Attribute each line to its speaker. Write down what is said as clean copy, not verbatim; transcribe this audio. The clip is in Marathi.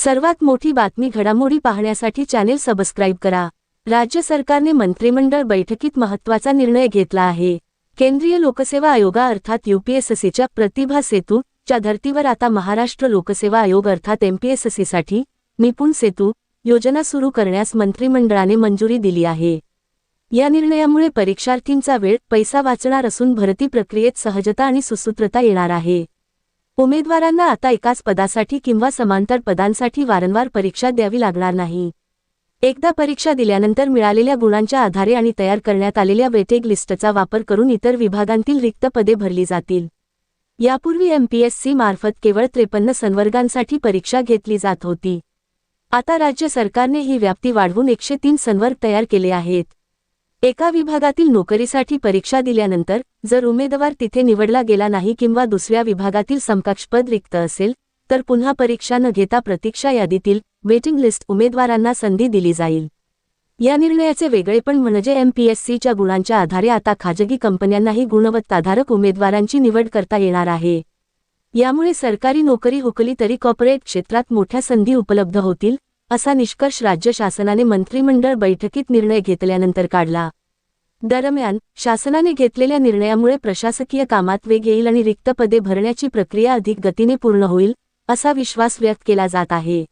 Speaker 1: सर्वात मोठी बातमी घडामोडी पाहण्यासाठी चॅनेल सबस्क्राईब करा। राज्य सरकारने मंत्रिमंडळ बैठकीत महत्त्वाचा निर्णय घेतला आहे। केंद्रीय लोकसेवा आयोग अर्थात यूपीएससीच्या प्रतिभा सेतू च्या धर्तीवर आता महाराष्ट्र लोकसेवा आयोग अर्थात एमपीएससीसाठी निपुण सेतू योजना सुरू करण्यास मंत्रिमंडळाने मंजुरी दिली आहे। या निर्णयामुळे परीक्षार्थींचा वेळ पैसा वाचणार असून भरती प्रक्रियेत सहजता आणि सुसूत्रता येणार आहे। उमेदवारांना आता एकाच पदासाठी किंवा समांतर पदांसाठी वारंवार परीक्षा द्यावी लागणार नाही। एकदा परीक्षा दिल्यानंतर मिळालेल्या गुणांच्या आधारे आणि तयार करण्यात आलेल्या वेटेज लिस्टचा वापर करून इतर विभागांतील रिक्त पदे भरली जातील। यापूर्वी एमपीएससी मार्फत केवळ 53 संवर्गांसाठी परीक्षा घेतली जात होती। आता राज्य सरकारने ही व्याप्ती वाढवून 103 संवर्ग तयार केले आहेत। एका विभागातील नोकरीसाठी परीक्षा दिल्यानंतर जर उमेदवार तिथे निवडला गेला नाही किंवा दुसऱ्या विभागातील समकक्ष पद रिक्त असेल तर पुन्हा परीक्षा न घेता प्रतीक्षा यादीतील वेटिंग लिस्ट उमेदवारांना संधी दिली जाईल। या निर्णयाचे वेगळेपण म्हणजे एमपीएससीच्या गुणांच्या आधारे आता खाजगी कंपन्यांनाही गुणवत्ताधारक उमेदवारांची निवड करता येणार आहे। यामुळे सरकारी नोकरी हुकली तरी कॉर्पोरेट क्षेत्रात मोठ्या संधी उपलब्ध होतील असा निष्कर्ष राज्य शासनाने मंत्रिमंडळ बैठकीत निर्णय घेतल्यानंतर काढला। दरम्यान शासनाने घेतलेल्या निर्णयामुळे प्रशासकीय कामात वेग येईल आणि रिक्त पदे भरण्याची प्रक्रिया अधिक गतीने पूर्ण होईल असा विश्वास व्यक्त केला जात आहे।